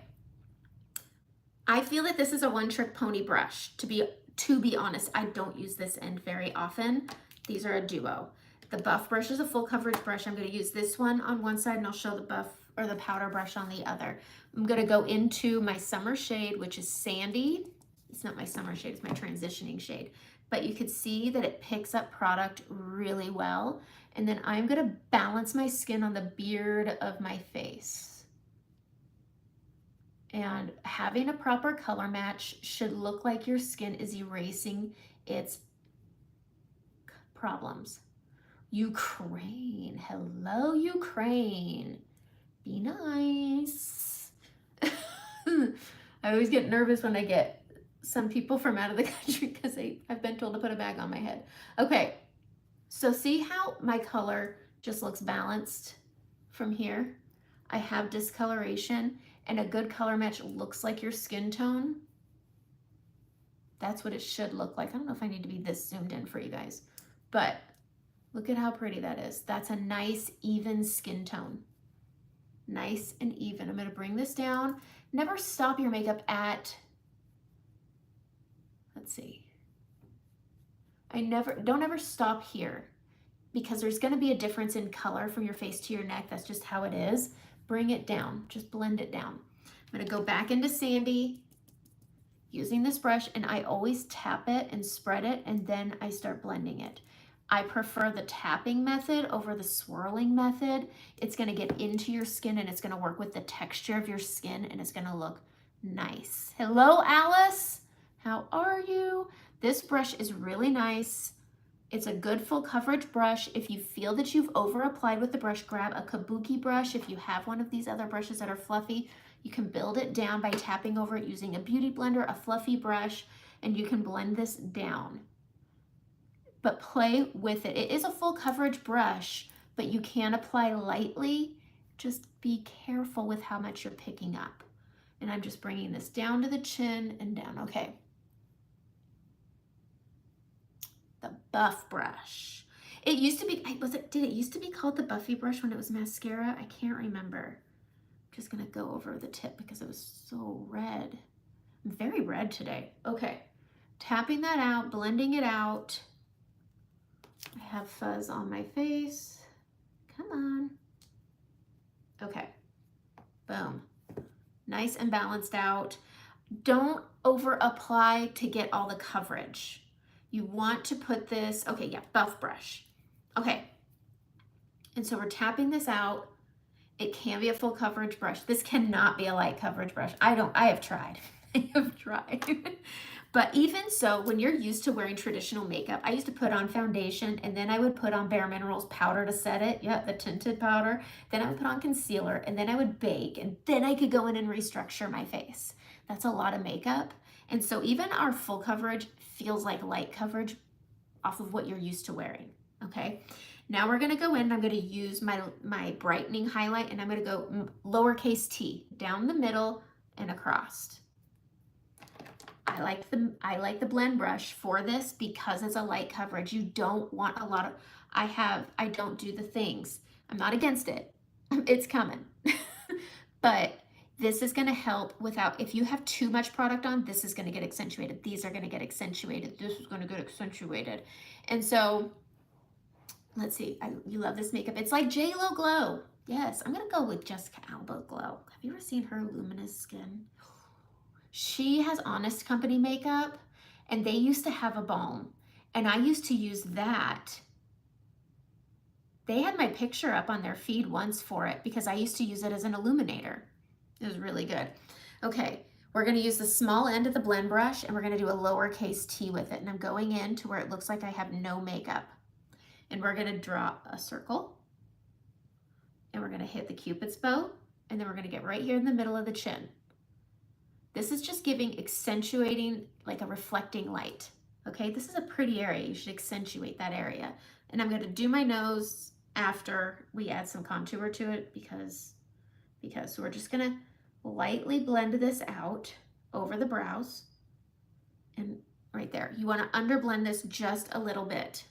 I feel that this is a one-trick pony brush. To be honest, I don't use this end very often. These are a duo. The buff brush is a full coverage brush. I'm going to use this one on one side and I'll show the buff or the powder brush on the other. I'm going to go into my summer shade, which is Sandy. It's not my summer shade, it's my transitioning shade. But you could see that it picks up product really well. And then I'm going to balance my skin on the beard of my face. And having a proper color match should look like your skin is erasing its problems. Ukraine, hello Ukraine, be nice. I always get nervous when I get some people from out of the country because I've been told to put a bag on my head. Okay, so see how my color just looks balanced from here? I have discoloration and a good color match looks like your skin tone. That's what it should look like. I don't know if I need to be this zoomed in for you guys, but look at how pretty that is. That's a nice, even skin tone. Nice and even. I'm gonna bring this down. Never stop your makeup at, let's see. Don't ever stop here because there's gonna be a difference in color from your face to your neck. That's just how it is. Bring it down, just blend it down. I'm gonna go back into Sandy using this brush and I always tap it and spread it and then I start blending it. I prefer the tapping method over the swirling method. It's gonna get into your skin and it's gonna work with the texture of your skin and it's gonna look nice. Hello, Alice. How are you? This brush is really nice. It's a good full coverage brush. If you feel that you've over applied with the brush, grab a kabuki brush. If you have one of these other brushes that are fluffy, you can build it down by tapping over it using a beauty blender, a fluffy brush, and you can blend this down. But play with it. It is a full coverage brush, but you can apply lightly. Just be careful with how much you're picking up. And I'm just bringing this down to the chin and down. Okay. The buff brush. It used to be, did it used to be called the Buffy brush when it was mascara? I can't remember. I'm just gonna go over the tip because it was so red. I'm very red today. Okay. Tapping that out, blending it out. I have fuzz on my face. Come on. Okay. Boom. Nice and balanced out. Don't over apply to get all the coverage. You want to put this, okay, yeah, buff brush. Okay. And so we're tapping this out. It can be a full coverage brush. This cannot be a light coverage brush. I have tried. I have tried. But even so, when you're used to wearing traditional makeup, I used to put on foundation and then I would put on Bare Minerals powder to set it. Yeah, the tinted powder. Then I would put on concealer and then I would bake and then I could go in and restructure my face. That's a lot of makeup. And so even our full coverage feels like light coverage off of what you're used to wearing, okay? Now we're gonna go in and I'm gonna use my brightening highlight, and I'm gonna go lowercase t down the middle and across. I like the blend brush for this because it's a light coverage. You don't want a lot of, I don't do the things. I'm not against it. It's coming. But this is gonna help without, if you have too much product on, this is gonna get accentuated. These are gonna get accentuated. This is gonna get accentuated. And so, let's see, you love this makeup. It's like J.Lo Glow. Yes, I'm gonna go with Jessica Alba Glow. Have you ever seen her luminous skin? She has Honest Company makeup, and they used to have a balm, and I used to use that. They had my picture up on their feed once for it because I used to use it as an illuminator. It was really good. Okay, we're gonna use the small end of the blend brush, and we're gonna do a lowercase t with it, and I'm going in to where it looks like I have no makeup. And we're gonna draw a circle, and we're gonna hit the Cupid's bow, and then we're gonna get right here in the middle of the chin. This is just giving, accentuating like a reflecting light. Okay, this is a pretty area. You should accentuate that area. And I'm gonna do my nose after we add some contour to it because so we're just gonna lightly blend this out over the brows and right there. You wanna underblend this just a little bit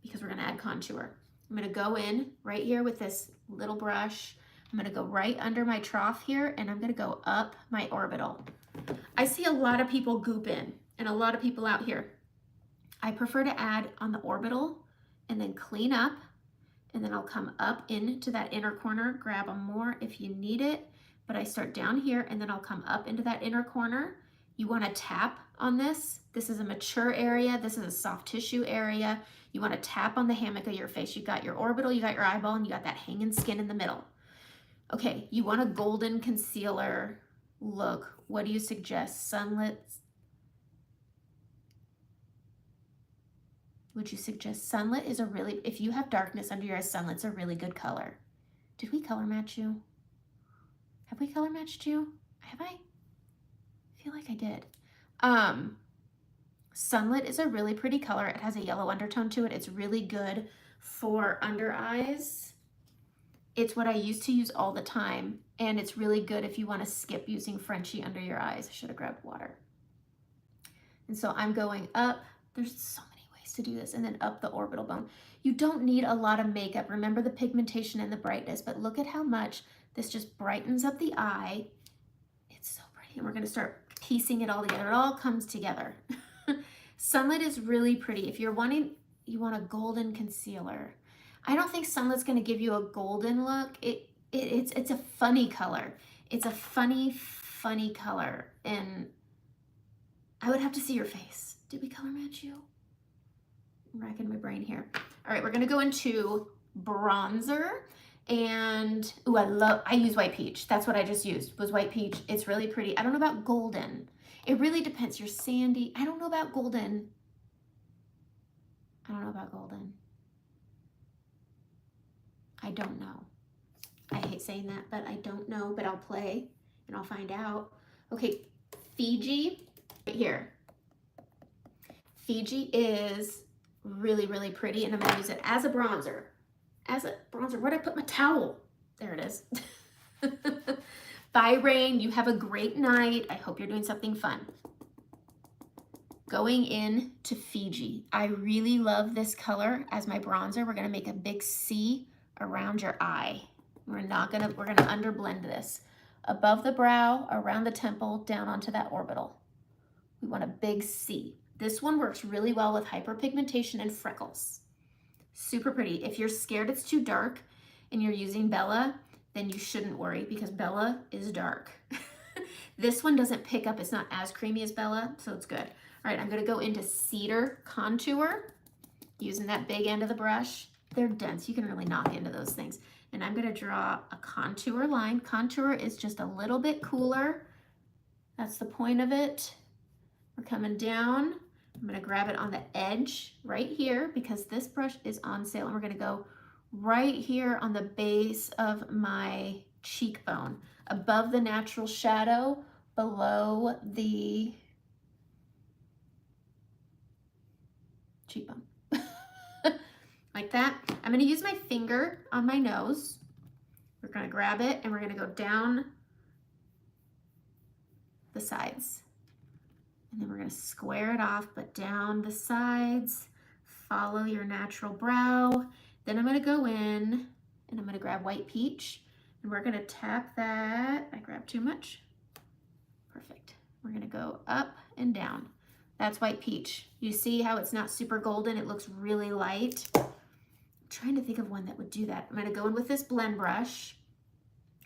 because we're gonna add contour. I'm gonna go in right here with this little brush. I'm gonna go right under my trough here, and I'm gonna go up my orbital. I see a lot of people goop in, and a lot of people out here. I prefer to add on the orbital and then clean up, and then I'll come up into that inner corner, grab a more if you need it, but I start down here, and then I'll come up into that inner corner. You wanna tap on this. This is a mature area. This is a soft tissue area. You wanna tap on the hammock of your face. You got your orbital, you got your eyeball, and you got that hanging skin in the middle. Okay, you want a golden concealer look. What do you suggest? Sunlit? Would you suggest Sunlit is a really, if you have darkness under your eyes, Sunlit's a really good color. Did we color match you? Have we color matched you? Have I? I feel like I did. Sunlit is a really pretty color. It has a yellow undertone to it. It's really good for under eyes. It's what I used to use all the time, and it's really good if you want to skip using Frenchie under your eyes. I should have grabbed water. And so I'm going up. There's so many ways to do this, and then up the orbital bone. You don't need a lot of makeup. Remember the pigmentation and the brightness, but look at how much this just brightens up the eye. It's so pretty, and we're going to start piecing it all together. It all comes together. Sunlit is really pretty. If you're wanting, you want a golden concealer. I don't think Sunlit's gonna give you a golden look. It's a funny color. It's a funny color. And I would have to see your face. Did we color match you? I'm racking my brain here. All right, we're gonna go into bronzer. And, ooh, I use White Peach. That's what I just used, was White Peach. It's really pretty. I don't know about golden. It really depends. You're sandy. I don't know about golden. I don't know about golden. I don't know. I hate saying that, but I don't know, but I'll play and I'll find out. Okay, Fiji, right here. Fiji is really, really pretty, and I'm gonna use it as a bronzer. Where'd I put my towel? There it is. Bye, Rain. You have a great night. I hope you're doing something fun. Going in to Fiji. I really love this color as my bronzer. We're gonna make a big C around your eye. We're gonna underblend this. Above the brow, around the temple, down onto that orbital. We want a big C. This one works really well with hyperpigmentation and freckles. Super pretty. If you're scared it's too dark and you're using Bella, then you shouldn't worry because Bella is dark. This one doesn't pick up, it's not as creamy as Bella, so it's good. All right, I'm gonna go into Cedar Contour using that big end of the brush. They're dense, you can really knock into those things. And I'm gonna draw a contour line. Contour is just a little bit cooler. That's the point of it. We're coming down. I'm gonna grab it on the edge right here because this brush is on sale, and we're gonna go right here on the base of my cheekbone, above the natural shadow, below the cheekbone. Like that. I'm gonna use my finger on my nose. We're gonna grab it and we're gonna go down the sides. And then we're gonna square it off, but down the sides, follow your natural brow. Then I'm gonna go in and I'm gonna grab white peach and we're gonna tap that. I grabbed too much. Perfect. We're gonna go up and down. That's white peach. You see how it's not super golden? It looks really light. I'm trying to think of one that would do that. I'm gonna go in with this blend brush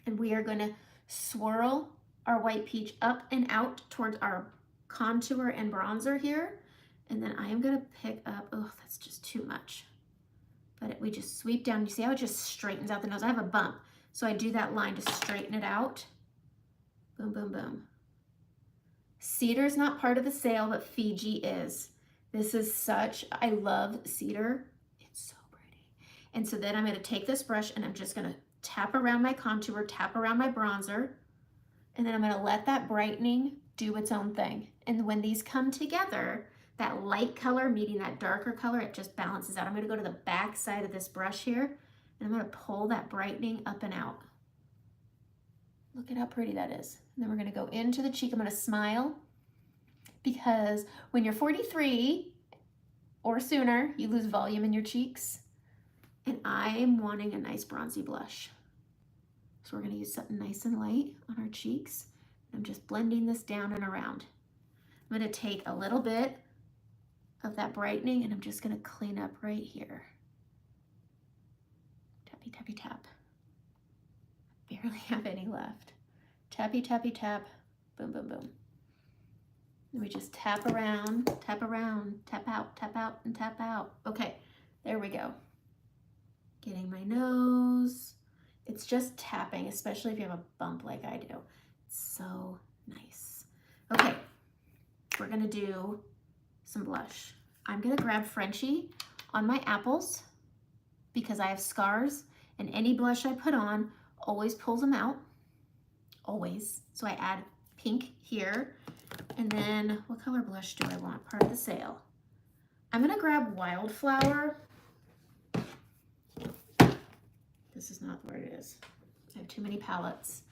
and we are gonna swirl our white peach up and out towards our contour and bronzer here. And then I am gonna pick up, oh, that's just too much. But we just sweep down. You see how it just straightens out the nose? I have a bump, so I do that line to straighten it out. Boom, boom, boom. Cedar's not part of the sale, but Fiji is. This is such, I love cedar. It's so pretty. And so then I'm gonna take this brush and I'm just gonna tap around my contour, tap around my bronzer, and then I'm gonna let that brightening do its own thing. And when these come together, that light color meeting that darker color, it just balances out. I'm gonna go to the back side of this brush here, and I'm gonna pull that brightening up and out. Look at how pretty that is. And then we're gonna go into the cheek. I'm gonna smile because when you're 43 or sooner, you lose volume in your cheeks. And I am wanting a nice bronzy blush. So we're gonna use something nice and light on our cheeks. I'm just blending this down and around. I'm gonna take a little bit of that brightening and I'm just gonna clean up right here. Tappy, tappy, tap. Barely have any left. Tappy, tappy, tap, boom, boom, boom. And we just tap around, tap out, and tap out. Okay, there we go. Getting my nose. It's just tapping, especially if you have a bump like I do. It's so nice. Okay, we're gonna do some blush. I'm gonna grab Frenchie on my apples because I have scars and any blush I put on always pulls them out, always. So I add pink here. And then what color blush do I want? Part of the sale. I'm gonna grab Wildflower. This is not where it is. I have too many palettes.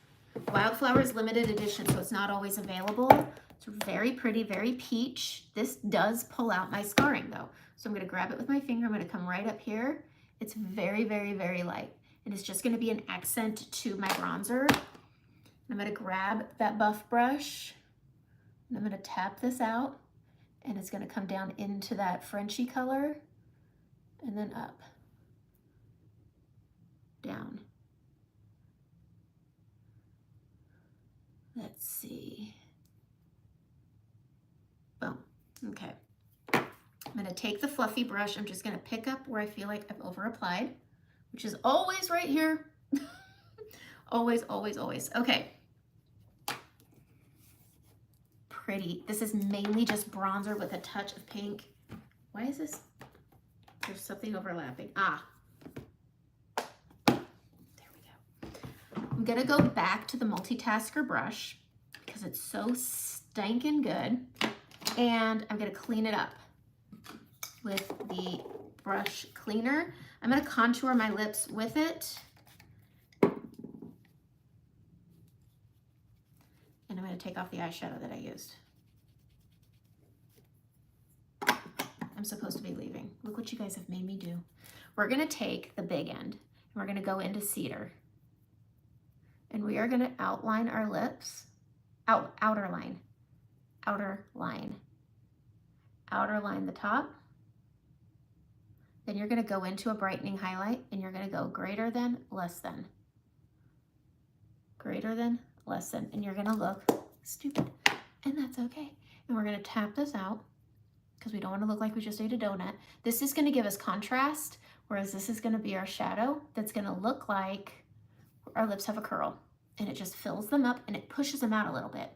Wildflower is limited edition, so it's not always available. It's very pretty, very peach. This does pull out my scarring though. So I'm gonna grab it with my finger. I'm gonna come right up here. It's very, very, very light. And it's just gonna be an accent to my bronzer. I'm gonna grab that buff brush and I'm gonna tap this out and it's gonna come down into that Frenchie color and then up, down. Let's see. Boom. Okay. I'm going to take the fluffy brush. I'm just going to pick up where I feel like I've over applied, which is always right here. Always, always, always. Okay. Pretty. This is mainly just bronzer with a touch of pink. Why is this? There's something overlapping. Ah. I'm gonna go back to the multitasker brush because it's so stinking good. And I'm gonna clean it up with the brush cleaner. I'm gonna contour my lips with it. And I'm gonna take off the eyeshadow that I used. I'm supposed to be leaving. Look what you guys have made me do. We're gonna take the big end and we're gonna go into Cedar. And we are gonna outline our lips, outer line the top. Then you're gonna go into a brightening highlight and you're gonna go greater than, less than. Greater than, less than, and you're gonna look stupid, and that's okay. And we're gonna tap this out because we don't wanna look like we just ate a donut. This is gonna give us contrast, whereas this is gonna be our shadow that's gonna look like our lips have a curl, and it just fills them up and it pushes them out a little bit,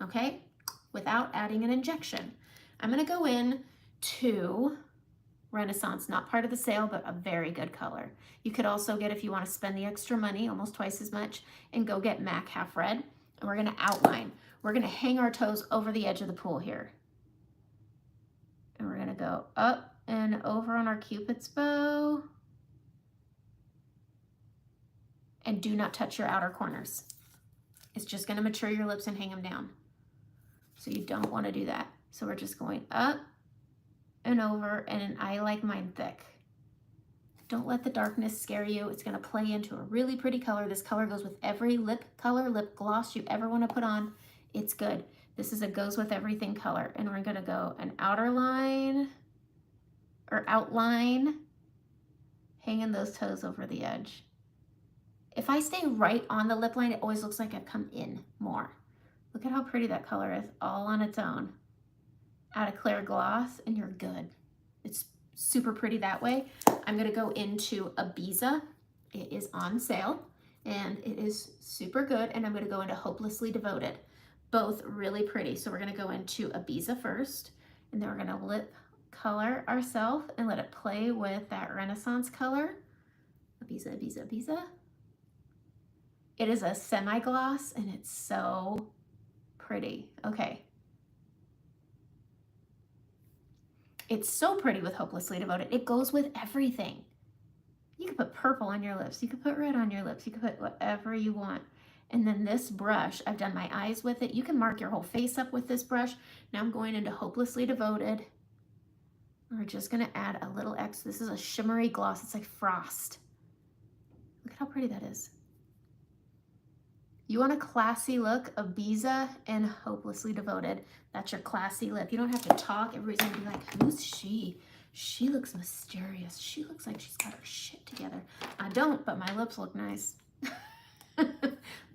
okay? Without adding an injection. I'm gonna go in to Renaissance, not part of the sale, but a very good color. You could also get, if you wanna spend the extra money, almost twice as much, and go get MAC Half Red, and we're gonna outline. We're gonna hang our toes over the edge of the pool here. And we're gonna go up and over on our Cupid's bow. and do not touch your outer corners. It's just gonna mature your lips and hang them down. So you don't wanna do that. So we're just going up and over, and I like mine thick. Don't let the darkness scare you. It's gonna play into a really pretty color. This color goes with every lip color, lip gloss you ever wanna put on. It's good. This is a goes with everything color. And we're gonna go an outer line or outline, hanging those toes over the edge. If I stay right on the lip line, it always looks like I've come in more. Look at how pretty that color is, all on its own. Add a clear gloss and you're good. It's super pretty that way. I'm gonna go into Ibiza. It is on sale and it is super good. And I'm gonna go into Hopelessly Devoted. Both really pretty. So we're gonna go into Ibiza first, and then we're gonna lip color ourselves and let it play with that Renaissance color. Ibiza, Ibiza, Ibiza. It is a semi-gloss and it's so pretty. Okay. It's so pretty with Hopelessly Devoted. It goes with everything. You can put purple on your lips. You can put red on your lips. You can put whatever you want. And then this brush, I've done my eyes with it. You can mark your whole face up with this brush. Now I'm going into Hopelessly Devoted. We're just gonna add a little X. This is a shimmery gloss. It's like frost. Look at how pretty that is. You want a classy look, Ibiza and Hopelessly Devoted. That's your classy lip. You don't have to talk. Everybody's gonna be like, who's she? She looks mysterious. She looks like she's got her shit together. I don't, but my lips look nice.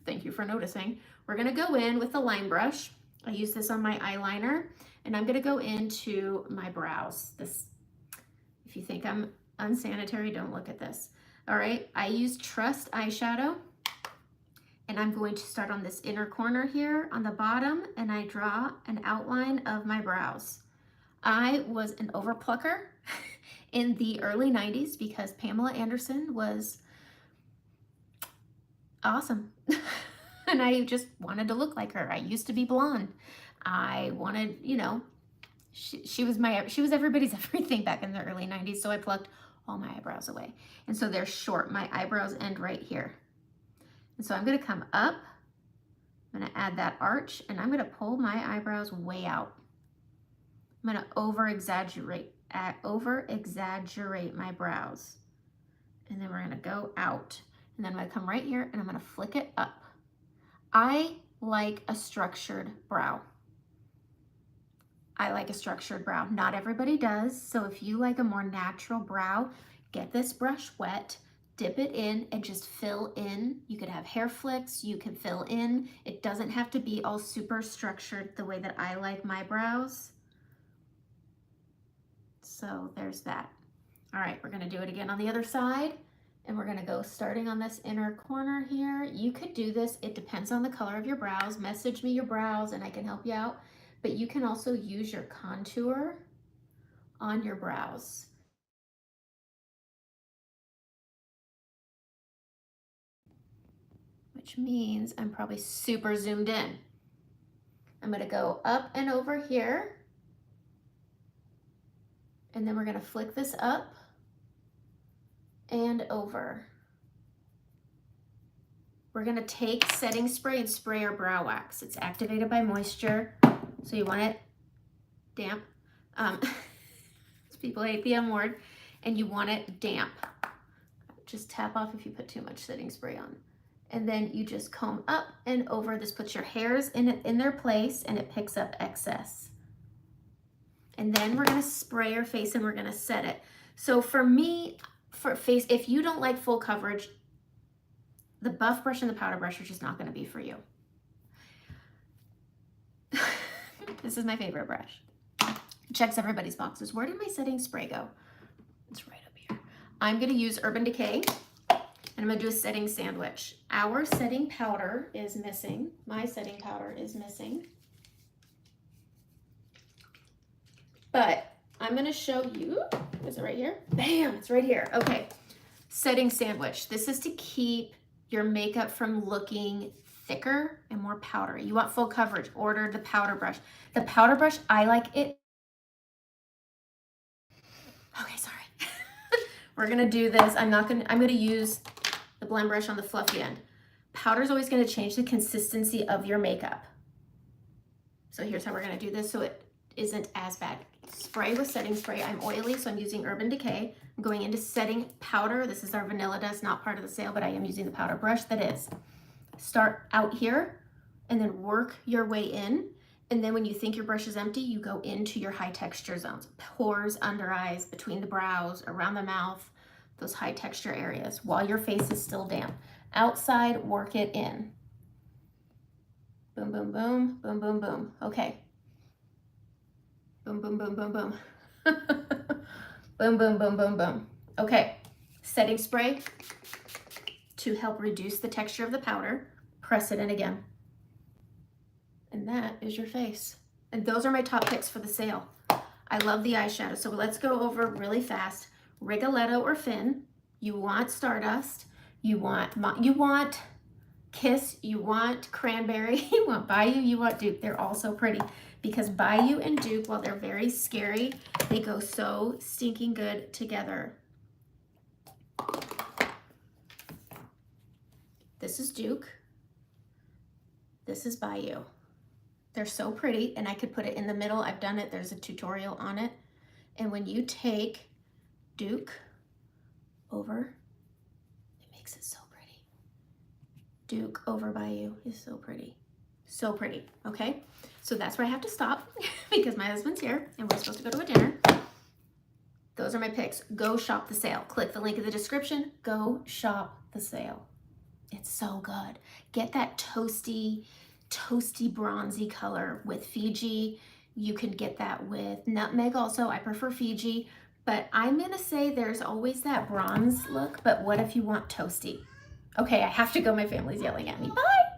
Thank you for noticing. We're gonna go in with the line brush. I use this on my eyeliner, and I'm gonna go into my brows. This, if you think I'm unsanitary, don't look at this. All right, I use Trust eyeshadow, and I'm going to start on this inner corner here on the bottom, and I draw an outline of my brows. I was an overplucker in the early 90s because Pamela Anderson was awesome. And I just wanted to look like her. I used to be blonde. I wanted, you know, she was everybody's everything back in the early 90s. So I plucked all my eyebrows away. And so they're short. My eyebrows end right here. And so I'm gonna come up, I'm gonna add that arch, and I'm gonna pull my eyebrows way out. I'm gonna over-exaggerate my brows. And then we're gonna go out. And then I'm gonna come right here and I'm gonna flick it up. I like a structured brow. I like a structured brow. Not everybody does. So if you like a more natural brow, get this brush wet, dip it in, and just fill in. You could have hair flicks, you can fill in. It doesn't have to be all super structured the way that I like my brows. So there's that. All right, we're gonna do it again on the other side. And we're gonna go starting on this inner corner here. You could do this, it depends on the color of your brows. Message me your brows and I can help you out. But you can also use your contour on your brows. Which means I'm probably super zoomed in. I'm gonna go up and over here. And then we're gonna flick this up and over. We're gonna take setting spray and spray our brow wax. It's activated by moisture, so you want it damp. People hate the M word, and you want it damp. Just tap off if you put too much setting spray on. And then you just comb up and over. This puts your hairs in their place and it picks up excess. And then we're gonna spray your face and we're gonna set it. So for me, for face, if you don't like full coverage, the buff brush and the powder brush are just not gonna be for you. This is my favorite brush. Checks everybody's boxes. Where did my setting spray go? It's right up here. I'm gonna use Urban Decay and I'm gonna do a setting sandwich. Our setting powder is missing. My setting powder is missing. But I'm gonna show you, is it right here? Bam, it's right here. Okay, setting sandwich. This is to keep your makeup from looking thicker and more powdery. You want full coverage, order the powder brush. The powder brush, I like it. Okay, sorry. We're gonna do this. I'm gonna use the blend brush on the fluffy end. Powder is always going to change the consistency of your makeup. So here's how we're going to do this so it isn't as bad. Spray with setting spray. I'm oily, so I'm using Urban Decay. I'm going into setting powder. This is our Vanilla Dust, not part of the sale, but I am using the powder brush that is. Start out here and then work your way in. And then when you think your brush is empty, you go into your high texture zones. Pores, under eyes, between the brows, around the mouth, those high texture areas while your face is still damp. Outside, work it in. Boom, boom, boom, boom, boom, boom. Okay. Boom, boom, boom, boom, boom. Boom, boom, boom, boom, boom. Okay. Setting spray to help reduce the texture of the powder. Press it in again. And that is your face. And those are my top picks for the sale. I love the eyeshadow. So let's go over really fast. Rigoletto or Fin. You want Stardust. You want Kiss. You want Cranberry. You want Bayou. You want Duke. They're all so pretty because Bayou and Duke, while they're very scary, they go so stinking good together. This is Duke. This is Bayou. They're so pretty, and I could put it in the middle. I've done it. There's a tutorial on it. And when you take Duke over, it makes it so pretty. Duke over Bayou is so pretty. So pretty, okay? So that's where I have to stop because my husband's here, and we're supposed to go to a dinner. Those are my picks. Go shop the sale. Click the link in the description. Go shop the sale. It's so good. Get that toasty bronzy color with Fiji. You can get that with nutmeg also. I prefer Fiji, but I'm gonna say there's always that bronze look, but what if you want toasty? Okay, I have to go. My family's yelling at me. Bye.